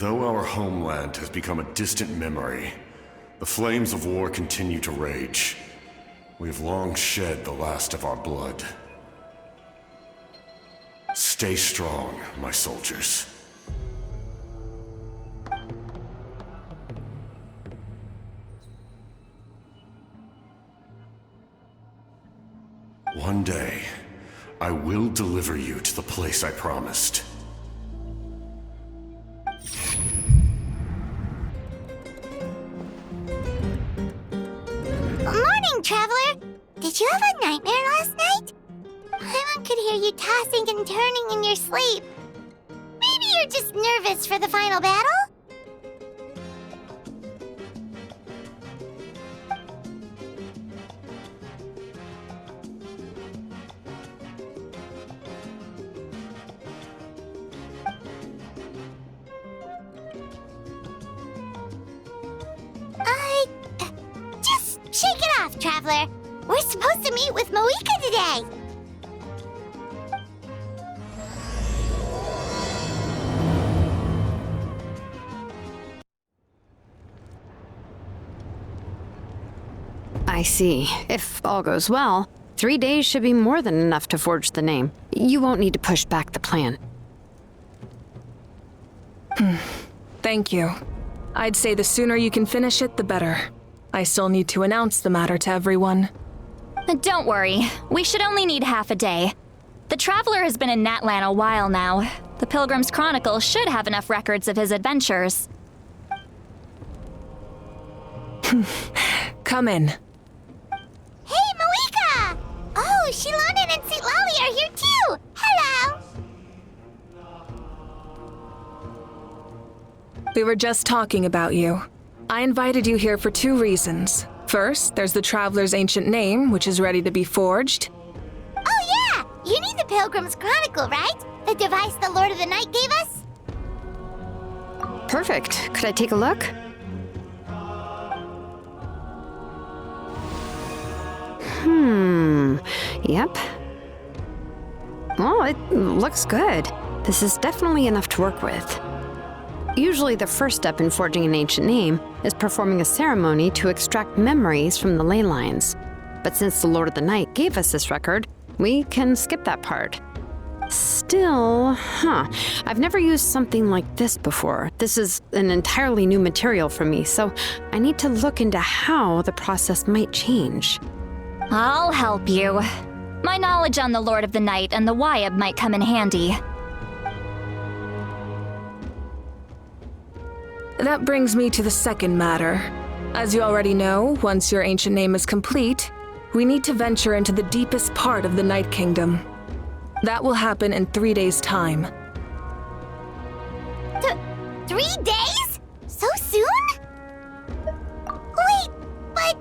Though our homeland has become a distant memory, the flames of war continue to rage. We have long shed the last of our blood. Stay strong, my soldiers. One day, I will deliver you to the place I promised. Morning, Traveler! Did you have a nightmare last night? Paimon could hear you tossing and turning in your sleep. Maybe you're just nervous for the final battle? Just shake it off, Traveler. We're supposed to meet with Moika today. I see. If all goes well, 3 days should be more than enough to forge the name. You won't need to push back the plan. Thank you. I'd say the sooner you can finish it, the better. I still need to announce the matter to everyone. Don't worry. We should only need half a day. The Traveler has been in Natlan a while now. The Pilgrim's Chronicle should have enough records of his adventures. Come in. Hey, Moika! Oh, Shilonen and Citlali are here too! Hello! We were just talking about you. I invited you here for 2 reasons. First, there's the Traveler's ancient name, which is ready to be forged. Oh yeah! You need the Pilgrim's Chronicle, right? The device the Lord of the Night gave us? Perfect. Could I take a look? Yep. Well, it looks good. This is definitely enough to work with. Usually the first step in forging an ancient name is performing a ceremony to extract memories from the ley lines. But since the Lord of the Night gave us this record, we can skip that part. Still, I've never used something like this before. This is an entirely new material for me, so I need to look into how the process might change. I'll help you. My knowledge on the Lord of the Night and the Wyab might come in handy. That brings me to the second matter. As you already know, once your ancient name is complete, we need to venture into the deepest part of the Night Kingdom. That will happen in 3 days' time. 3 days? So soon? Wait, but...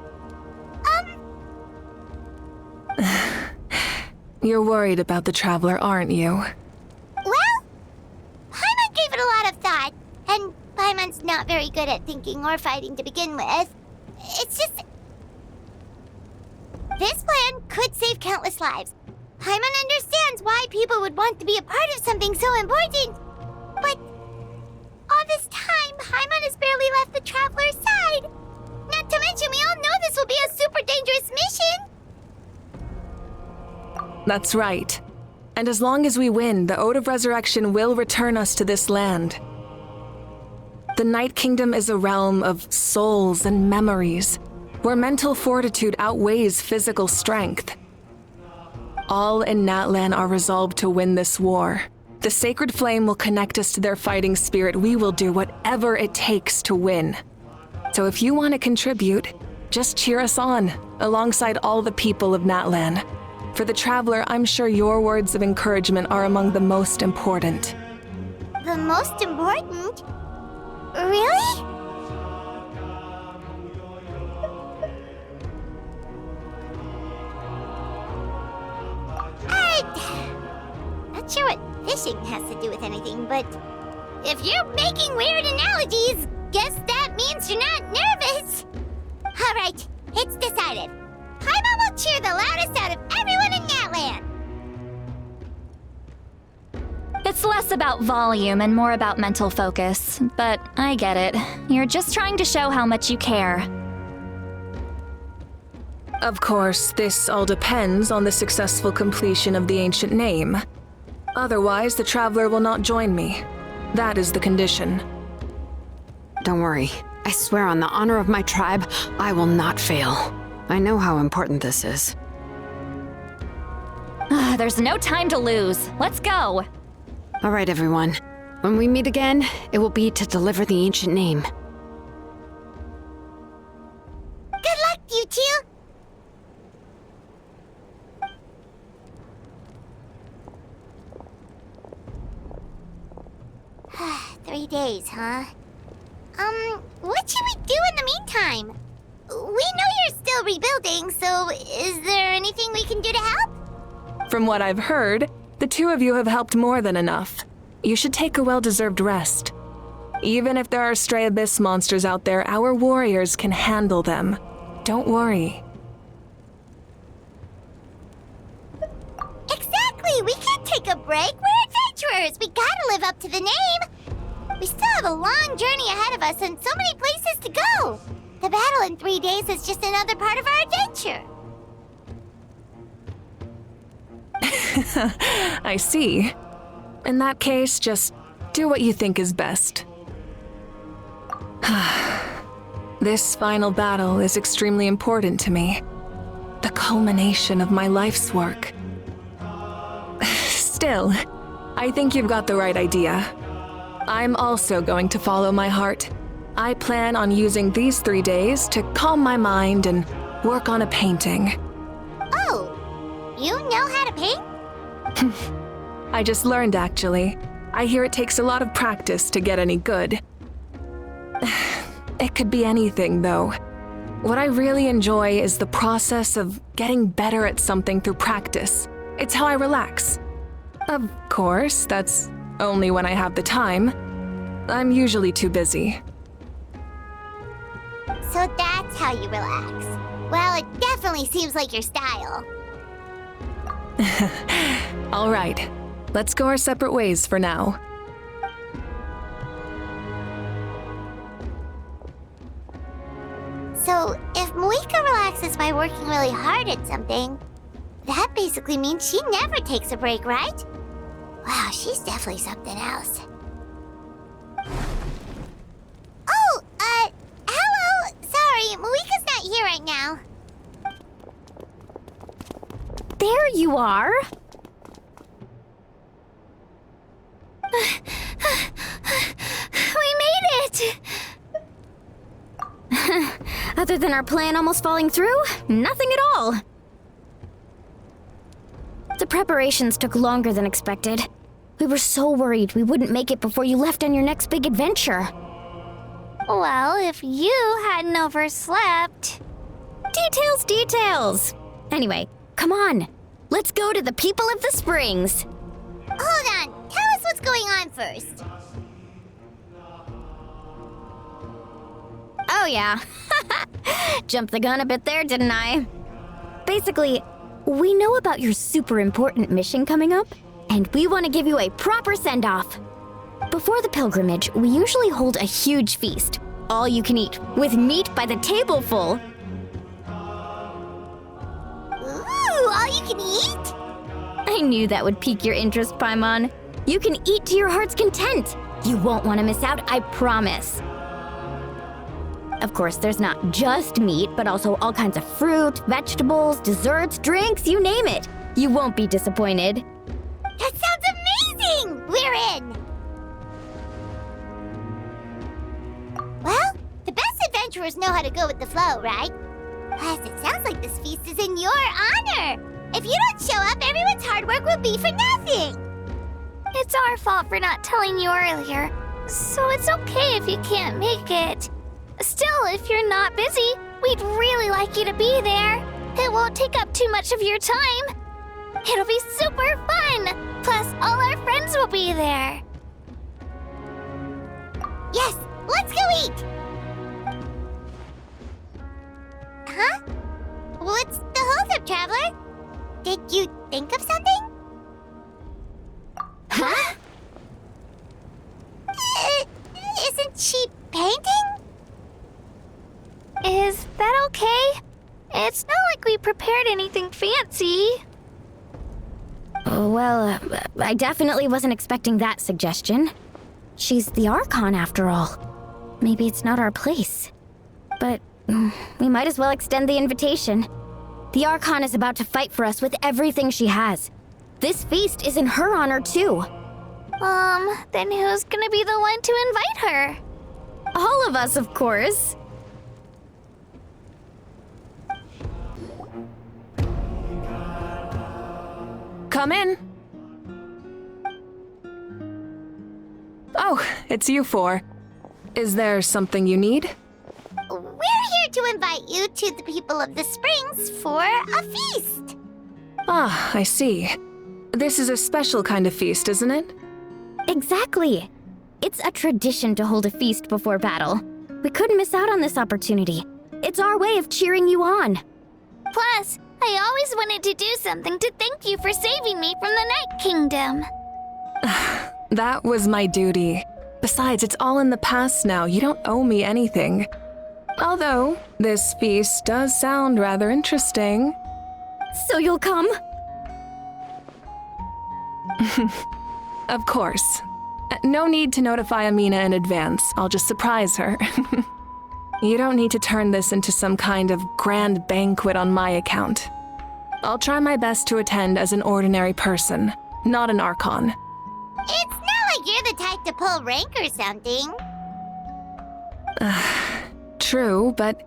You're worried about the Traveler, aren't you? Well, Paimon gave it a lot of thought, and Paimon's not very good at thinking or fighting to begin with. It's just... This plan could save countless lives. Paimon understands why people would want to be a part of something so important. But all this time, Paimon has barely left the Traveler's side. Not to mention, we all know this will be a super dangerous mission. That's right. And as long as we win, the Ode of Resurrection will return us to this land. The Night Kingdom is a realm of souls and memories, where mental fortitude outweighs physical strength. All in Natlan are resolved to win this war. The sacred flame will connect us to their fighting spirit. We will do whatever it takes to win. So if you want to contribute, just cheer us on, alongside all the people of Natlan. For the Traveler, I'm sure your words of encouragement are among the most important. The most important? Really? Not sure what fishing has to do with anything, but if you're making weird analogies, guess that means you're not nervous. All right, it's decided. Paimon will cheer the loudest out of everyone in Natlan. It's It's less about volume and more about mental focus, but I get it. You're just trying to show how much you care. Of course, this all depends on the successful completion of the ancient name. Otherwise, the Traveler will not join me. That is the condition. Don't worry. I swear on the honor of my tribe, I will not fail. I know how important this is. There's no time to lose. Let's go. All right, everyone. When we meet again, it will be to deliver the ancient name. Good luck, you two! 3 days, huh? What should we do in the meantime? We know you're still rebuilding, so is there anything we can do to help? From what I've heard, the two of you have helped more than enough. You should take a well-deserved rest. Even if there are stray abyss monsters out there, our warriors can handle them. Don't worry. Exactly! We can't take a break! We're adventurers! We gotta live up to the name! We still have a long journey ahead of us and so many places to go! The battle in 3 days is just another part of our adventure! I see. In that case, just do what you think is best. This final battle is extremely important to me. The culmination of my life's work. Still, I think you've got the right idea. I'm also going to follow my heart. I plan on using these 3 days to calm my mind and work on a painting. Oh, you know how to paint? I just learned, actually. I hear it takes a lot of practice to get any good. It could be anything, though. What I really enjoy is the process of getting better at something through practice. It's how I relax. Of course, that's only when I have the time. I'm usually too busy. So that's how you relax. Well, it definitely seems like your style. All right, let's go our separate ways for now. So, if Moika relaxes by working really hard at something, that basically means she never takes a break, right? Wow, she's definitely something else. Oh, hello! Sorry, Moika's not here right now. There you are. We made it! Other than our plan almost falling through, nothing at all. The preparations took longer than expected. We were so worried we wouldn't make it before you left on your next big adventure. Well, if you hadn't overslept... Details! Anyway, come on. Let's go to the people of the springs. Hold on, tell us what's going on first. Oh yeah. Jumped the gun a bit there, didn't I? Basically, we know about your super important mission coming up, and we want to give you a proper send-off. Before the pilgrimage, we usually hold a huge feast, all you can eat, with meat by the tableful. Ooh, all you can eat? I knew that would pique your interest, Paimon. You can eat to your heart's content. You won't want to miss out, I promise. Of course, there's not just meat, but also all kinds of fruit, vegetables, desserts, drinks, you name it. You won't be disappointed. That sounds amazing! We're in! Well, the best adventurers know how to go with the flow, right? Plus, it sounds like this feast is in your honor! If you don't show up, everyone's hard work will be for nothing! It's our fault for not telling you earlier, so it's okay if you can't make it. Still, if you're not busy, we'd really like you to be there. It won't take up too much of your time. It'll be super fun! Plus, all our friends will be there. Yes, let's go eat! Huh? What's the holdup, Traveler? Did you think of something? Huh? cheap painting? Is that okay? It's not like we prepared anything fancy. Well, I definitely wasn't expecting that suggestion. She's the Archon after all. Maybe it's not our place. But we might as well extend the invitation. The Archon is about to fight for us with everything she has. This feast is in her honor too. Then who's gonna be the one to invite her? All of us, of course. Come in. Oh, it's you four. Is there something you need? We're here to invite you to the people of the Springs for a feast. Ah, I see. This is a special kind of feast, isn't it? Exactly. It's a tradition to hold a feast before battle. We couldn't miss out on this opportunity. It's our way of cheering you on. Plus, I always wanted to do something to thank you for saving me from the Night Kingdom. That was my duty. Besides, it's all in the past now. You don't owe me anything. Although, this feast does sound rather interesting. So you'll come? Of course. No need to notify Amina in advance. I'll just surprise her. You don't need to turn this into some kind of grand banquet on my account. I'll try my best to attend as an ordinary person, not an Archon. It's not like you're the type to pull rank or something. True, but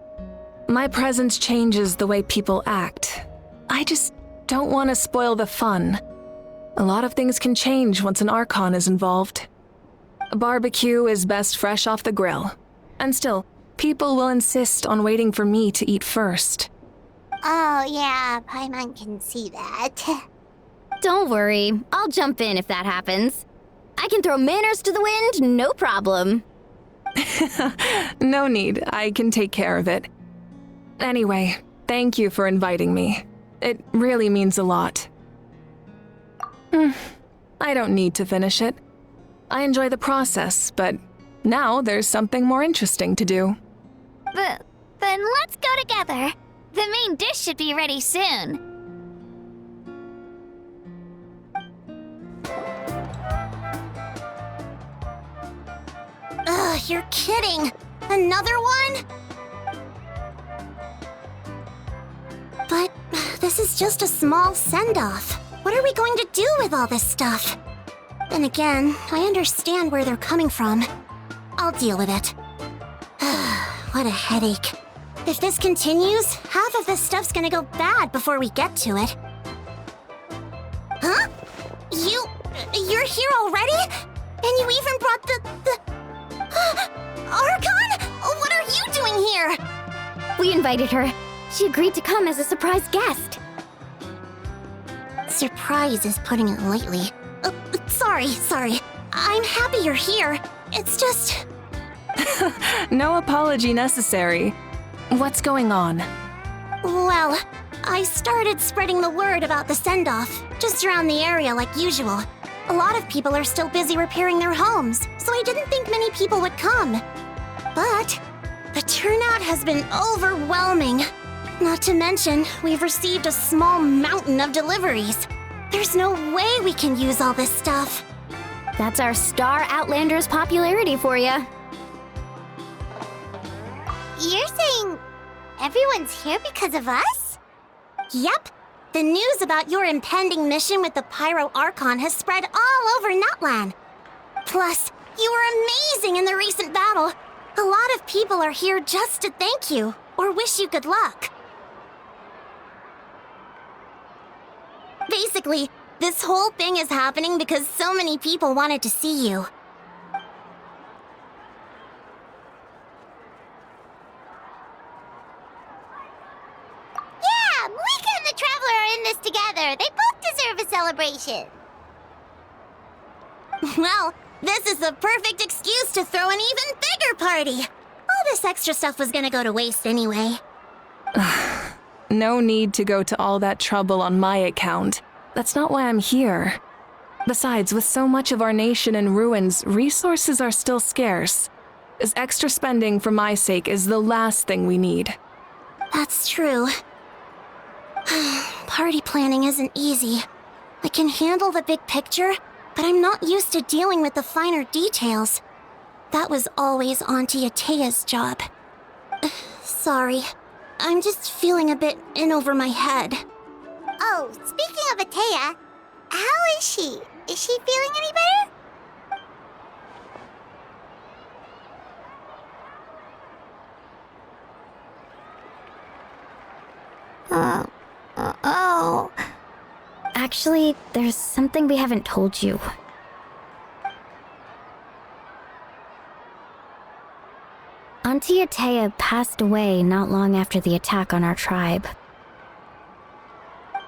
my presence changes the way people act. I just don't want to spoil the fun. A lot of things can change once an Archon is involved. A barbecue is best fresh off the grill. And still, people will insist on waiting for me to eat first. Oh yeah, Paimon can see that. Don't worry. I'll jump in if that happens. I can throw manners to the wind, no problem. No need. I can take care of it. Anyway, thank you for inviting me. It really means a lot. I don't need to finish it. I enjoy the process, but now there's something more interesting to do. Then let's go together. The main dish should be ready soon. Ugh, you're kidding. Another one? But this is just a small send-off. What are we going to do with all this stuff? Then again, I understand where they're coming from. I'll deal with it. What a headache. If this continues, half of this stuff's gonna go bad before we get to it. Huh? You're here already? And you even brought the... Archon? What are you doing here? We invited her. She agreed to come as a surprise guest. Surprise is putting it lightly. Sorry. I'm happy you're here. It's just... No apology necessary. What's going on? Well, I started spreading the word about the send-off, just around the area like usual. A lot of people are still busy repairing their homes, so I didn't think many people would come. But the turnout has been overwhelming. Not to mention, we've received a small mountain of deliveries. There's no way we can use all this stuff. That's our Star Outlander's popularity for you. You're saying everyone's here because of us? Yep. The news about your impending mission with the Pyro Archon has spread all over Natlan. Plus, you were amazing in the recent battle. A lot of people are here just to thank you, or wish you good luck. Basically, this whole thing is happening because so many people wanted to see you. Yeah, Malika and the Traveler are in this together. They both deserve a celebration. Well, this is the perfect excuse to throw an even bigger party. All this extra stuff was gonna go to waste anyway. No need to go to all that trouble on my account. That's not why I'm here. Besides, with so much of our nation in ruins, resources are still scarce. As extra spending for my sake is the last thing we need. That's true. Party planning isn't easy. I can handle the big picture, but I'm not used to dealing with the finer details. That was always Auntie Atea's job. Sorry. I'm just feeling a bit in over my head. Oh, speaking of Atea, how is she? Is she feeling any better? Oh. Actually, there's something we haven't told you. Auntie Atea passed away not long after the attack on our tribe.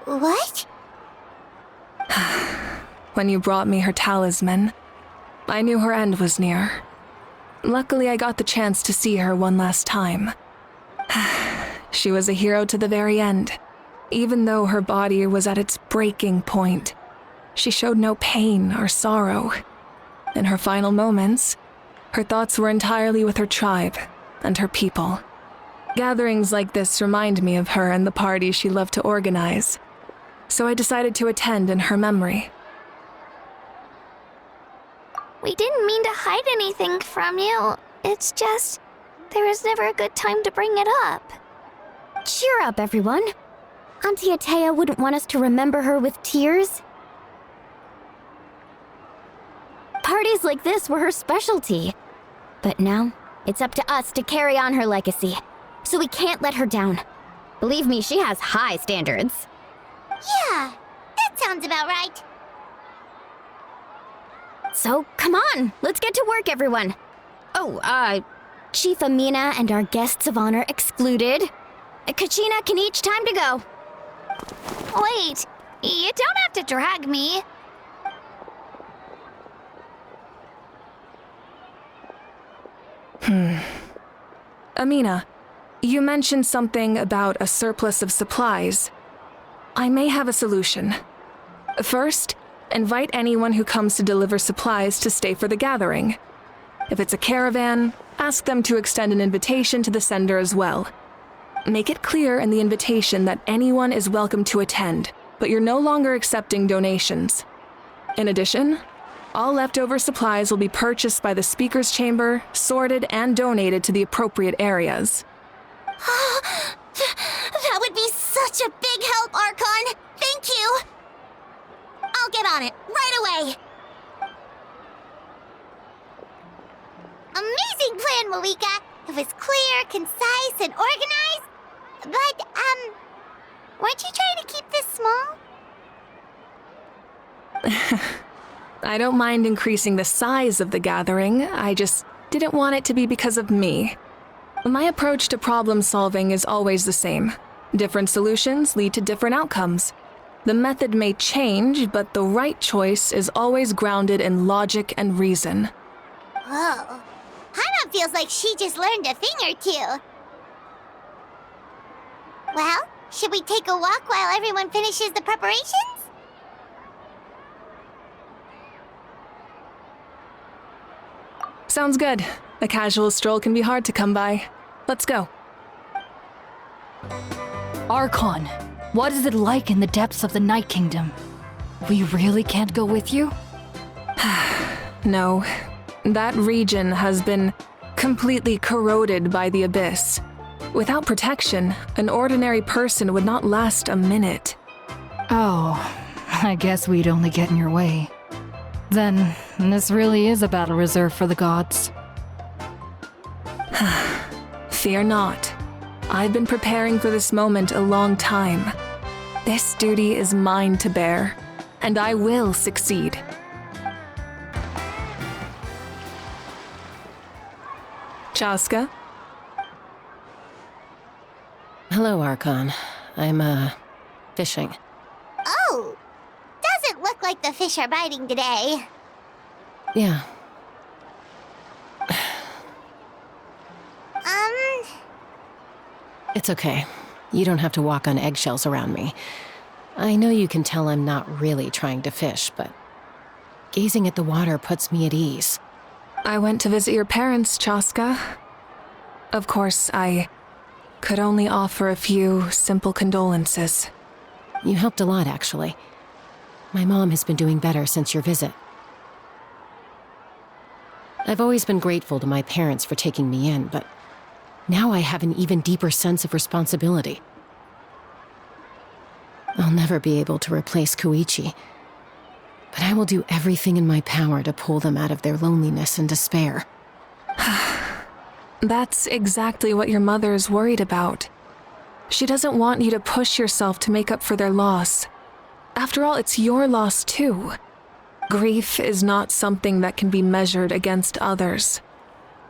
What? When you brought me her talisman, I knew her end was near. Luckily, I got the chance to see her one last time. She was a hero to the very end. Even though her body was at its breaking point, she showed no pain or sorrow. In her final moments, her thoughts were entirely with her tribe and her people. Gatherings like this remind me of her and the parties she loved to organize, so I decided to attend in her memory. We didn't mean to hide anything from you. It's just, there was never a good time to bring it up. Cheer up, everyone. Auntie Atea wouldn't want us to remember her with tears. Parties like this were her specialty. But now, it's up to us to carry on her legacy. So we can't let her down. Believe me, she has high standards. Yeah, that sounds about right. So, come on, let's get to work, everyone. Oh, Chief Amina and our guests of honor excluded. Kachina can each time to go. Wait, you don't have to drag me. Amina, you mentioned something about a surplus of supplies. I may have a solution. First, invite anyone who comes to deliver supplies to stay for the gathering. If it's a caravan, ask them to extend an invitation to the sender as well. Make it clear in the invitation that anyone is welcome to attend, but you're no longer accepting donations. In addition, all leftover supplies will be purchased by the speaker's chamber, sorted, and donated to the appropriate areas. That would be such a big help, Archon! Thank you! I'll get on it, right away! Amazing plan, Malika. It was clear, concise, and organized. But, weren't you trying to keep this small? I don't mind increasing the size of the gathering, I just didn't want it to be because of me. My approach to problem solving is always the same. Different solutions lead to different outcomes. The method may change, but the right choice is always grounded in logic and reason. Whoa. Hana feels like she just learned a thing or two. Well, should we take a walk while everyone finishes the preparations? Sounds good. A casual stroll can be hard to come by. Let's go. Archon, what is it like in the depths of the Night Kingdom? We really can't go with you? No. That region has been completely corroded by the abyss. Without protection, an ordinary person would not last a minute. Oh, I guess we'd only get in your way. Then, this really is a battle reserved for the gods. Fear not. I've been preparing for this moment a long time. This duty is mine to bear, and I will succeed. Chaska? Hello, Archon. I'm, fishing. Oh, doesn't look like the fish are biting today. Yeah. It's okay. You don't have to walk on eggshells around me. I know you can tell I'm not really trying to fish, but gazing at the water puts me at ease. I went to visit your parents, Chaska. Of course, I could only offer a few simple condolences. You helped a lot, actually. My mom has been doing better since your visit. I've always been grateful to my parents for taking me in, but now I have an even deeper sense of responsibility. I'll never be able to replace Koichi, but I will do everything in my power to pull them out of their loneliness and despair. That's exactly what your mother is worried about. She doesn't want you to push yourself to make up for their loss. After all, it's your loss too. Grief is not something that can be measured against others.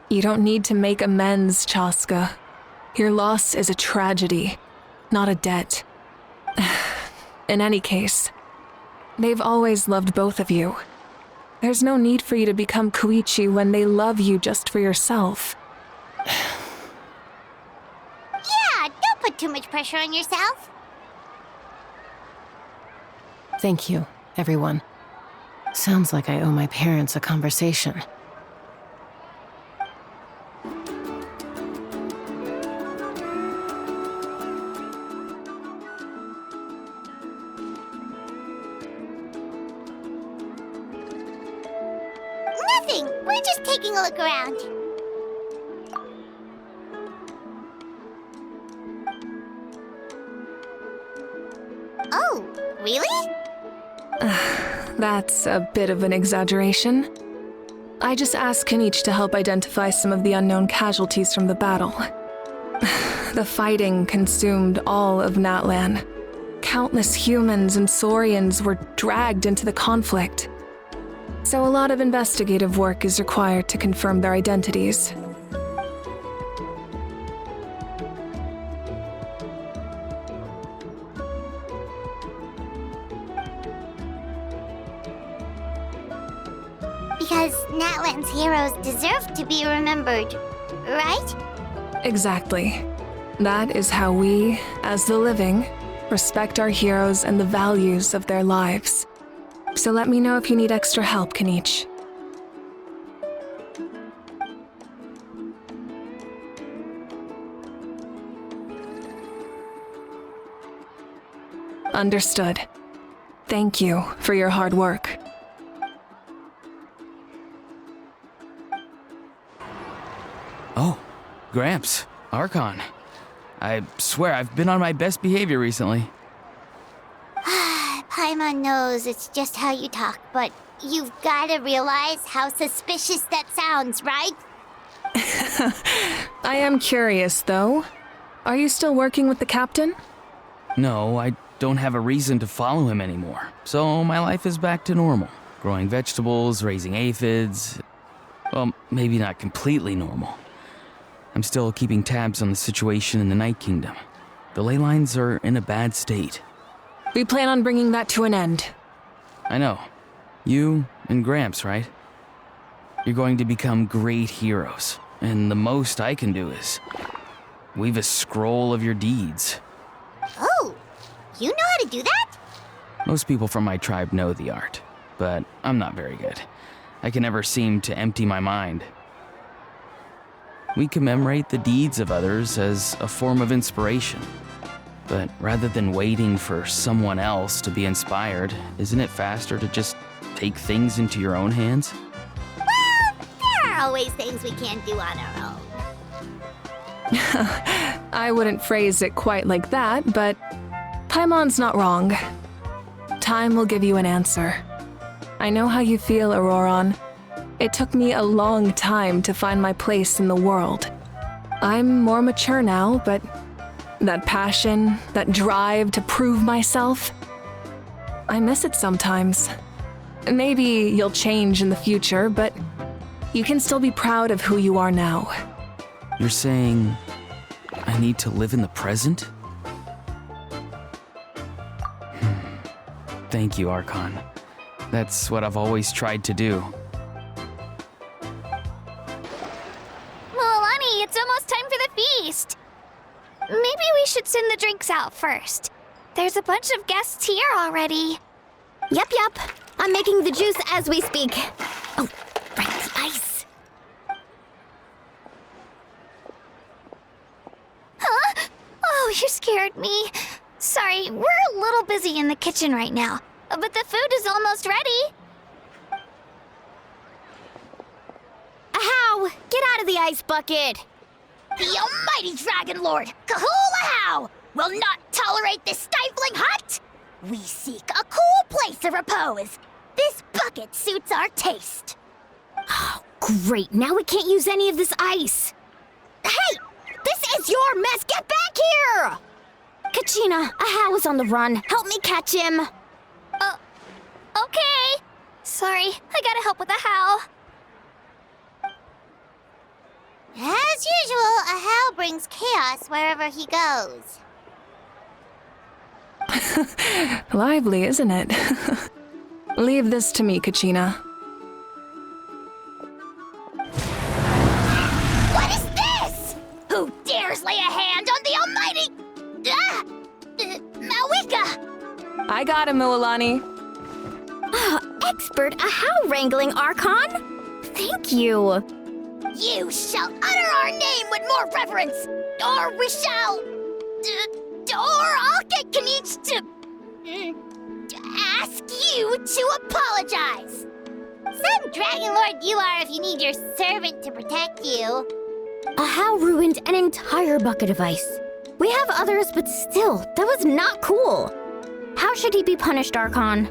You don't need to make amends, Chaska. Your loss is a tragedy, not a debt. In any case, they've always loved both of you. There's no need for you to become Koichi when they love you just for yourself. Yeah, don't put too much pressure on yourself. Thank you, everyone. Sounds like I owe my parents a conversation. Nothing. We're just taking a look around. Oh, really? That's a bit of an exaggeration. I just asked Kinich to help identify some of the unknown casualties from the battle. The fighting consumed all of Natlan. Countless humans and Saurians were dragged into the conflict. So a lot of investigative work is required to confirm their identities. Because Natlan's heroes deserve to be remembered, right? Exactly. That is how we, as the living, respect our heroes and the values of their lives. So let me know if you need extra help, Kinich. Understood. Thank you for your hard work. Oh, Gramps, Archon. I swear I've been on my best behavior recently. Paimon knows it's just how you talk, but you've gotta realize how suspicious that sounds, right? I am curious, though. Are you still working with the captain? No, I don't have a reason to follow him anymore, so my life is back to normal. Growing vegetables, raising aphids. Well, maybe not completely normal. I'm still keeping tabs on the situation in the Night Kingdom. The ley lines are in a bad state. We plan on bringing that to an end. I know. You and Gramps, right? You're going to become great heroes, and the most I can do is weave a scroll of your deeds. Oh, you know how to do that? Most people from my tribe know the art, but I'm not very good. I can never seem to empty my mind. We commemorate the deeds of others as a form of inspiration. But rather than waiting for someone else to be inspired, isn't it faster to just take things into your own hands? Well, there are always things we can't do on our own. I wouldn't phrase it quite like that, but Paimon's not wrong. Time will give you an answer. I know how you feel, Auroron. It took me a long time to find my place in the world. I'm more mature now, but that passion, that drive to prove myself, I miss it sometimes. Maybe you'll change in the future, but you can still be proud of who you are now. You're saying I need to live in the present? Thank you, Archon. That's what I've always tried to do. Milani, it's almost time for the feast. Maybe we should send the drinks out first. There's a bunch of guests here already. Yup. I'm making the juice as we speak. Oh, right, the ice. you scared me. Sorry, we're a little busy in the kitchen right now, but the food is almost ready. Ahow! Get out of the ice bucket! The almighty Dragon Lord, Kahul will not tolerate this stifling hut! We seek a cool place of repose. This bucket suits our taste. Oh, great. Now we can't use any of this ice. Hey! This is your mess! Get back here! Kachina, Ahow is on the run. Help me catch him. Okay. Sorry, I gotta help with the how. As usual, a how brings chaos wherever he goes. Lively, isn't it? Leave this to me, Kachina. What is this? Who dares lay a hand on the almighty... Malwika? I got him, Mualani. Expert Ahow wrangling, Archon. Thank you. You shall utter our name with more reverence, or we shall... or I'll get Kanich to ask you to apologize. Some Dragon Lord you are if you need your servant to protect you. Ahow ruined an entire bucket of ice. We have others, but still, that was not cool. How should he be punished, Archon?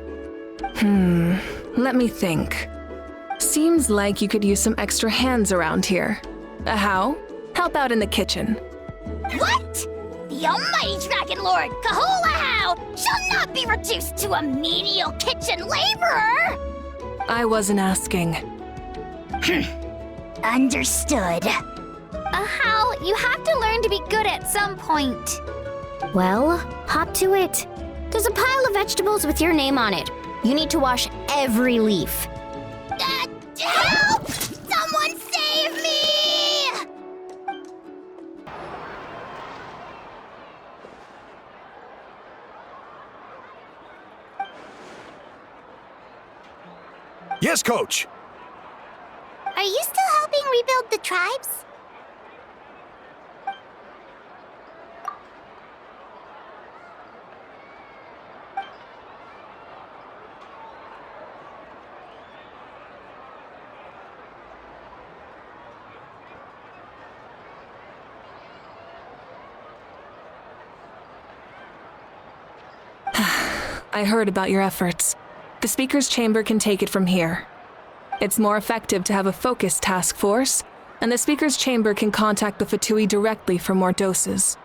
Let me think. Seems like you could use some extra hands around here. Ahow, help out in the kitchen. What? The almighty Dragon Lord, Kahul shall not be reduced to a menial kitchen laborer! I wasn't asking. Understood. How you have to learn to be good at some point. Well, hop to it. There's a pile of vegetables with your name on it. You need to wash every leaf. Help! Someone save me! Yes, Coach. Are you still helping rebuild the tribes? I heard about your efforts. The Speaker's Chamber can take it from here. It's more effective to have a focused task force, and the Speaker's Chamber can contact the Fatui directly for more doses.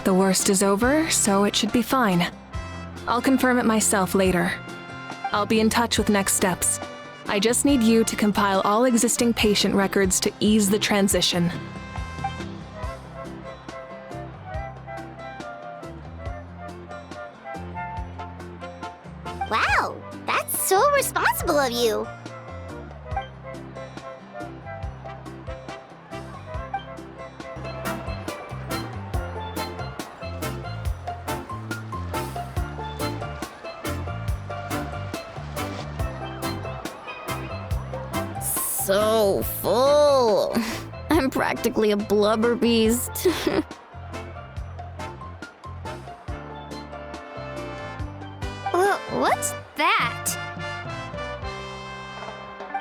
The worst is over, so it should be fine. I'll confirm it myself later. I'll be in touch with next steps. I just need you to compile all existing patient records to ease the transition. Wow, that's so responsible of you. So full. I'm practically a blubber beast. What's that?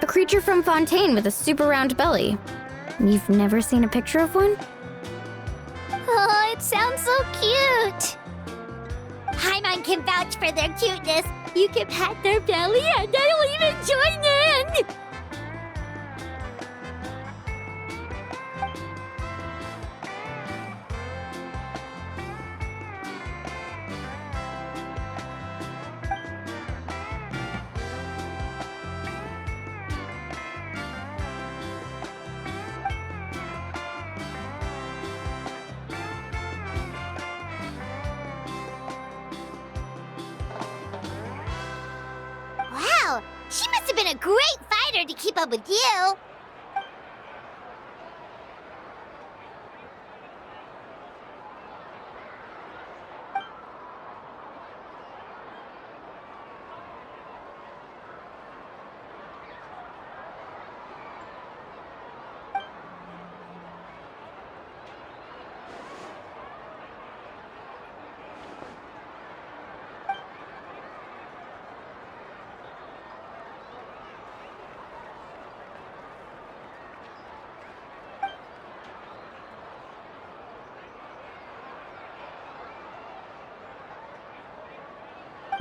A creature from Fontaine with a super round belly. You've never seen a picture of one? Oh, it sounds so cute. Paimon can vouch for their cuteness. You can pat their belly and they'll even join in. Wow, she must have been a great fighter to keep up with you.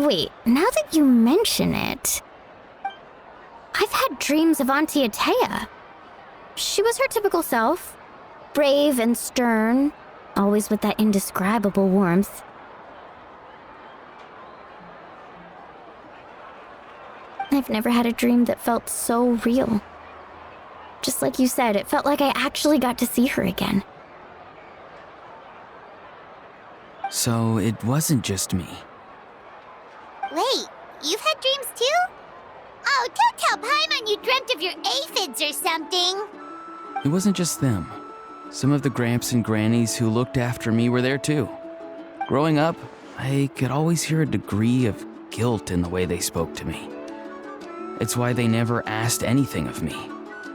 Wait, now that you mention it, I've had dreams of Auntie Atea. She was her typical self, brave and stern, always with that indescribable warmth. I've never had a dream that felt so real. Just like you said, it felt like I actually got to see her again. So it wasn't just me. Wait, you've had dreams too? Oh, don't tell Paimon you dreamt of your aphids or something. It wasn't just them. Some of the Gramps and Grannies who looked after me were there too. Growing up, I could always hear a degree of guilt in the way they spoke to me. It's why they never asked anything of me.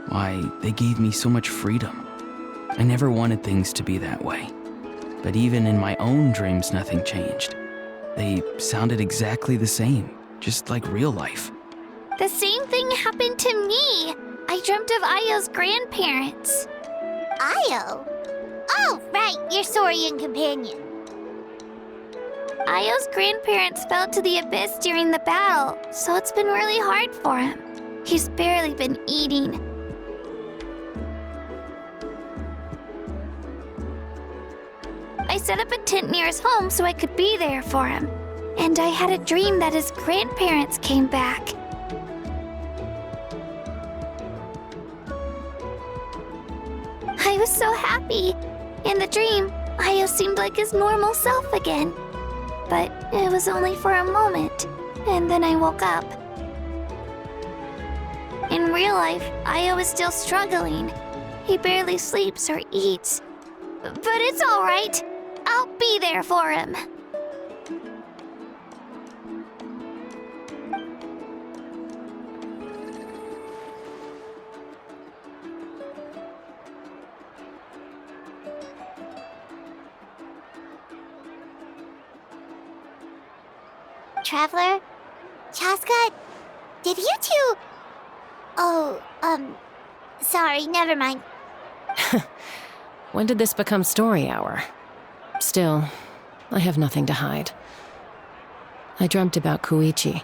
Why they gave me so much freedom. I never wanted things to be that way. But even in my own dreams, nothing changed. They sounded exactly the same, just like real life. The same thing happened to me. I dreamt of Ayo's grandparents. Ayo? Oh, right, your Saurian companion. Ayo's grandparents fell to the abyss during the battle, so it's been really hard for him. He's barely been eating. I set up a tent near his home so I could be there for him. And I had a dream that his grandparents came back. I was so happy. In the dream, Ayo seemed like his normal self again. But it was only for a moment, and then I woke up. In real life, Ayo is still struggling. He barely sleeps or eats. But it's all right. I'll be there for him. Traveler? Chaska? Did you two... Oh, sorry, never mind. When did this become story hour? Still, I have nothing to hide. I dreamt about Koichi.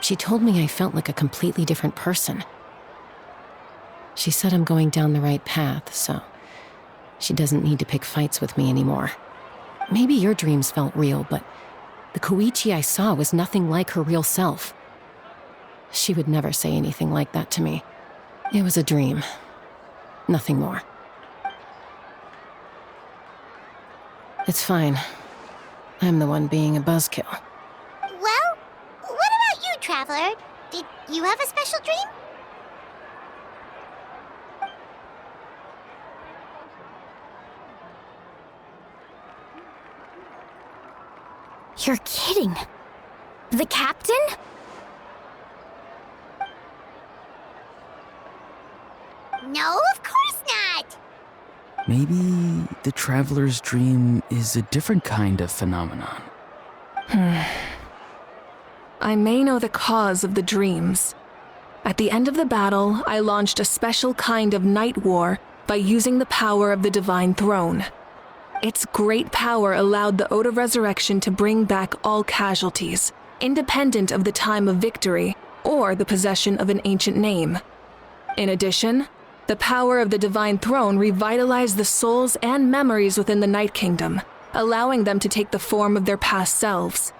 She told me I felt like a completely different person. She said I'm going down the right path, so she doesn't need to pick fights with me anymore. Maybe your dreams felt real, but the Koichi I saw was nothing like her real self. She would never say anything like that to me. It was a dream. Nothing more. It's fine. I'm the one being a buzzkill. Well, what about you, Traveler? Did you have a special dream? You're kidding. The captain? No, of course not! Maybe the traveler's dream is a different kind of phenomenon. I may know the cause of the dreams. At the end of the battle, I launched a special kind of night war by using the power of the Divine Throne. Its great power allowed the Ode of Resurrection to bring back all casualties, independent of the time of victory or the possession of an ancient name. In addition, the power of the Divine Throne revitalized the souls and memories within the Night Kingdom, allowing them to take the form of their past selves.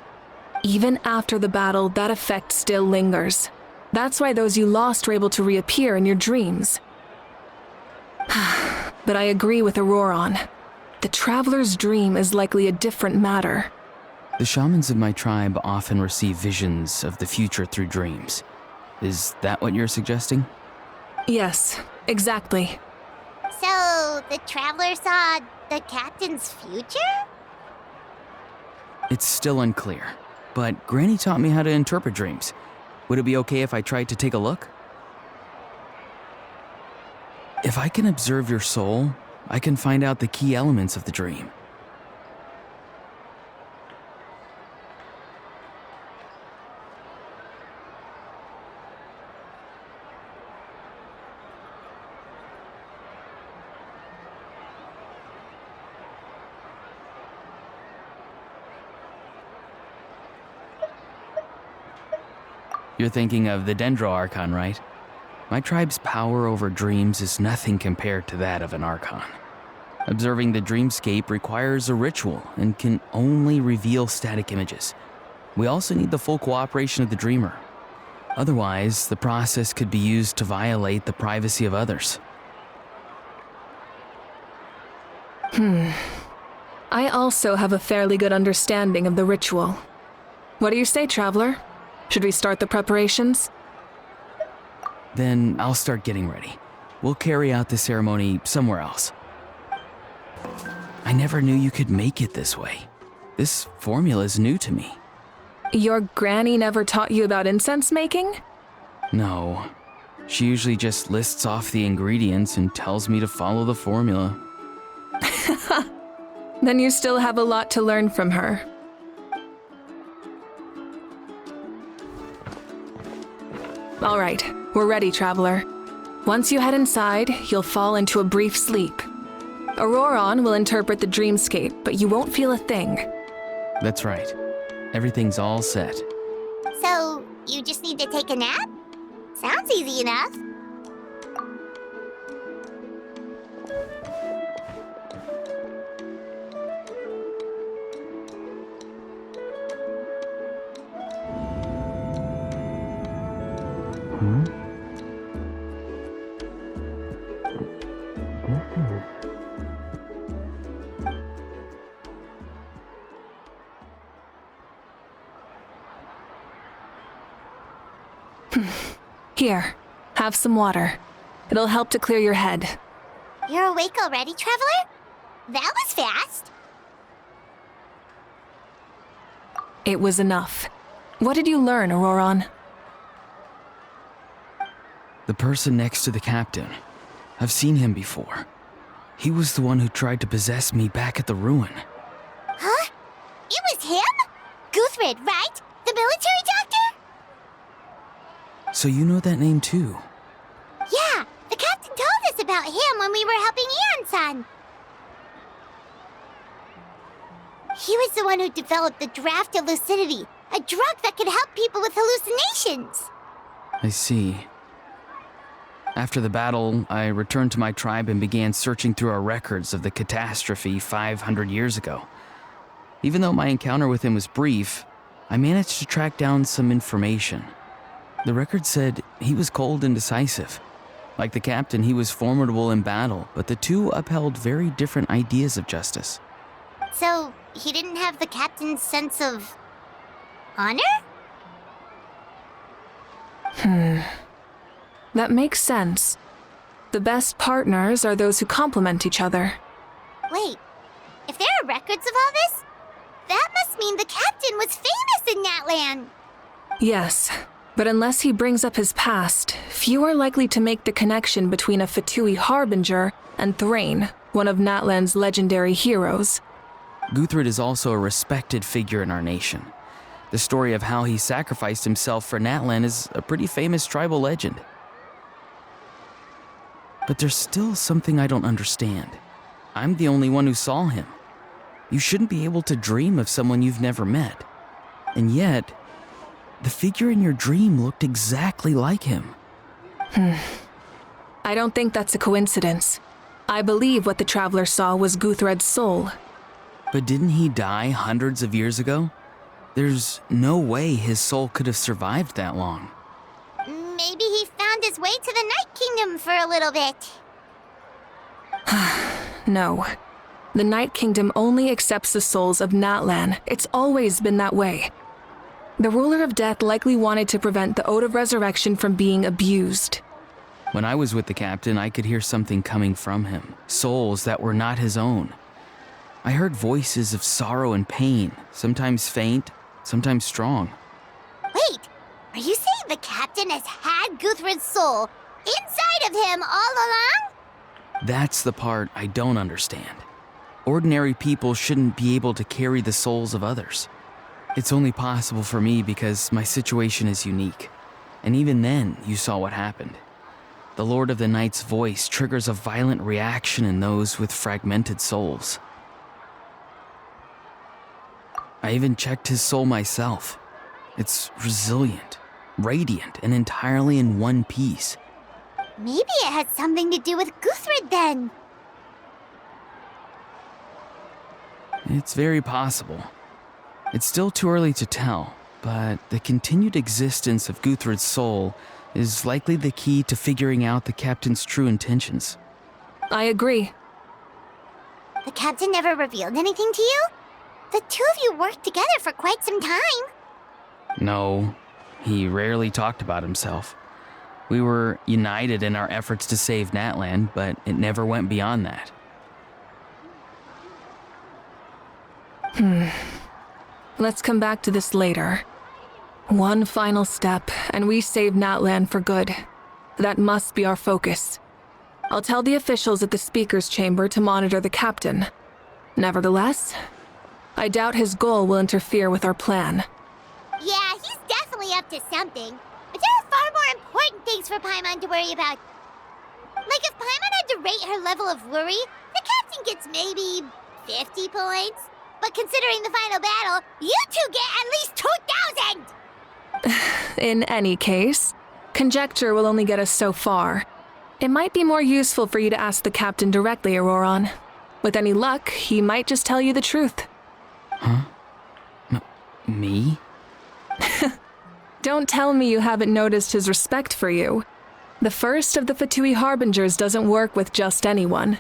Even after the battle, that effect still lingers. That's why those you lost were able to reappear in your dreams. But I agree with Auroron. The Traveler's dream is likely a different matter. The shamans of my tribe often receive visions of the future through dreams. Is that what you're suggesting? Yes, exactly. So, the Traveler saw the captain's future? It's still unclear, but Granny taught me how to interpret dreams. Would it be okay if I tried to take a look? If I can observe your soul, I can find out the key elements of the dream. You're thinking of the Dendro Archon, right? My tribe's power over dreams is nothing compared to that of an Archon. Observing the dreamscape requires a ritual and can only reveal static images. We also need the full cooperation of the dreamer. Otherwise, the process could be used to violate the privacy of others. I also have a fairly good understanding of the ritual. What do you say, Traveler? Should we start the preparations? Then I'll start getting ready. We'll carry out the ceremony somewhere else. I never knew you could make it this way. This formula is new to me. Your granny never taught you about incense making? No. She usually just lists off the ingredients and tells me to follow the formula. Then you still have a lot to learn from her. All right, we're ready, Traveler. Once you head inside, you'll fall into a brief sleep. Auroron will interpret the dreamscape, but you won't feel a thing. That's right. Everything's all set. So, you just need to take a nap? Sounds easy enough. Here, have some water. It'll help to clear your head. You're awake already, Traveler? That was fast. It was enough. What did you learn, Auroron? The person next to the captain. I've seen him before. He was the one who tried to possess me back at the ruin. Huh? It was him? Guthred, right? The military doctor? So you know that name too? Yeah, the captain told us about him when we were helping Ian-san. He was the one who developed the draft of lucidity, a drug that could help people with hallucinations. I see. After the battle, I returned to my tribe and began searching through our records of the catastrophe 500 years ago. Even though my encounter with him was brief, I managed to track down some information. The record said he was cold and decisive. Like the captain, he was formidable in battle, but the two upheld very different ideas of justice. So, he didn't have the captain's sense of honor? That makes sense. The best partners are those who complement each other. Wait, if there are records of all this, that must mean the captain was famous in Natlan. Yes, but unless he brings up his past, few are likely to make the connection between a Fatui harbinger and Thrain, one of Natlan's legendary heroes. Guthred is also a respected figure in our nation. The story of how he sacrificed himself for Natlan is a pretty famous tribal legend. But there's still something I don't understand. I'm the only one who saw him. You shouldn't be able to dream of someone you've never met. And yet, the figure in your dream looked exactly like him. I don't think that's a coincidence. I believe what the Traveler saw was Guthred's soul. But didn't he die hundreds of years ago? There's no way his soul could have survived that long. Maybe he found his way to the Night Kingdom for a little bit. No. The Night Kingdom only accepts the souls of Natlan. It's always been that way. The Ruler of Death likely wanted to prevent the Ode of Resurrection from being abused. When I was with the captain, I could hear something coming from him. Souls that were not his own. I heard voices of sorrow and pain, sometimes faint, sometimes strong. Wait, are you saying the captain has had Guthred's soul inside of him all along? That's the part I don't understand. Ordinary people shouldn't be able to carry the souls of others. It's only possible for me because my situation is unique. And even then, you saw what happened. The Lord of the Night's voice triggers a violent reaction in those with fragmented souls. I even checked his soul myself. It's resilient, radiant and entirely in one piece. Maybe it has something to do with Guthrid then. It's very possible. It's still too early to tell, but the continued existence of Guthrid's soul is likely the key to figuring out the captain's true intentions. I agree. The captain never revealed anything to you? The two of you worked together for quite some time. No, he rarely talked about himself. We were united in our efforts to save Natlan, but it never went beyond that. Let's come back to this later. One final step, and we save Natlan for good. That must be our focus. I'll tell the officials at the speaker's chamber to monitor the captain. Nevertheless, I doubt his goal will interfere with our plan. Yeah, he's definitely up to something. But there are far more important things for Paimon to worry about. Like if Paimon had to rate her level of worry, the captain gets maybe 50 points. But considering the final battle, you two get at least 2,000! In any case, conjecture will only get us so far. It might be more useful for you to ask the captain directly, Auroron. With any luck, he might just tell you the truth. Huh? Me? Don't tell me you haven't noticed his respect for you. The first of the Fatui Harbingers doesn't work with just anyone.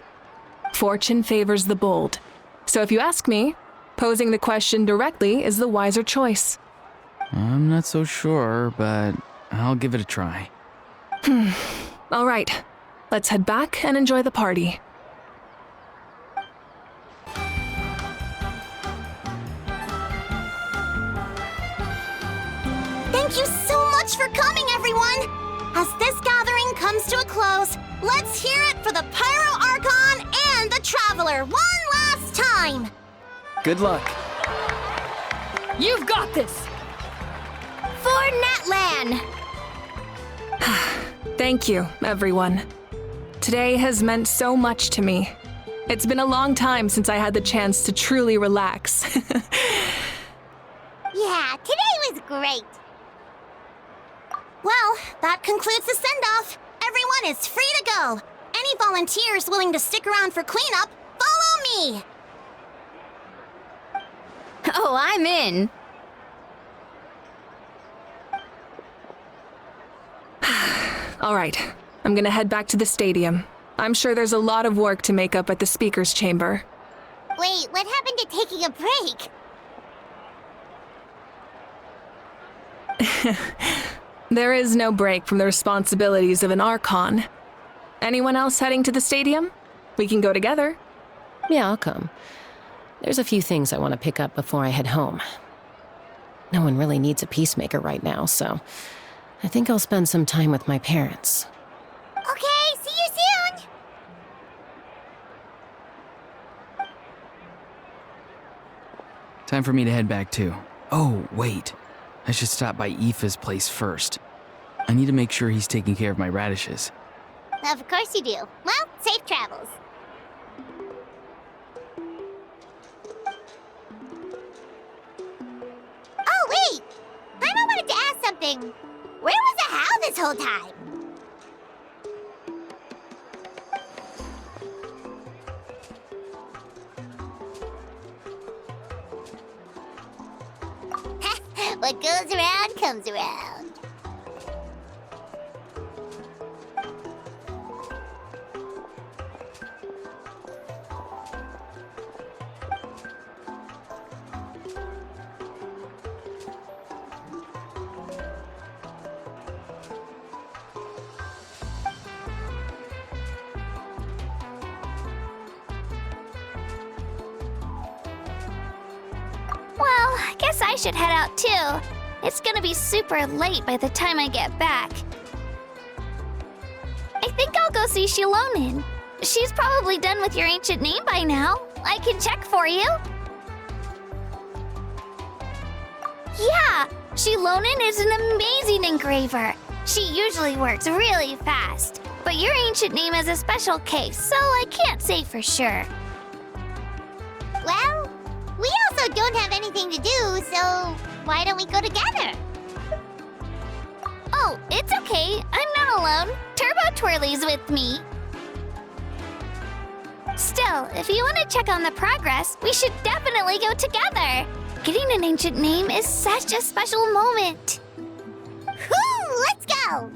Fortune favors the bold. So if you ask me, posing the question directly is the wiser choice. I'm not so sure, but I'll give it a try. All right, let's head back and enjoy the party. Thank you so much for coming, everyone! As this gathering comes to a close, let's hear it for the Pyro Archon and the Traveler one last time! Good luck. You've got this! For Natlan! Thank you, everyone. Today has meant so much to me. It's been a long time since I had the chance to truly relax. Yeah, today was great. Well, that concludes the send-off. Everyone is free to go. Any volunteers willing to stick around for cleanup, follow me! Oh, I'm in. All right, I'm gonna head back to the stadium. I'm sure there's a lot of work to make up at the speaker's chamber. Wait, what happened to taking a break? There is no break from the responsibilities of an Archon. Anyone else heading to the stadium? We can go together. Yeah, I'll come. There's a few things I want to pick up before I head home. No one really needs a peacemaker right now, so I think I'll spend some time with my parents. Okay, see you soon! Time for me to head back too. Oh, wait. I should stop by Aoife's place first. I need to make sure he's taking care of my radishes. Of course you do. Well, safe travels. Oh, wait! I wanted to ask something. Where was the How this whole time? What goes around comes around. Well, I guess I should head out too. It's gonna be super late by the time I get back. I think I'll go see Shilonin. She's probably done with your ancient name by now. I can check for you. Yeah, Shilonin is an amazing engraver. She usually works really fast. But your ancient name is a special case, so I can't say for sure. Well, we also don't have anything to do, so why don't we go together? Oh, it's okay. I'm not alone. Turbo Twirly's with me. Still, if you want to check on the progress, we should definitely go together. Getting an ancient name is such a special moment. Whoo! Let's go!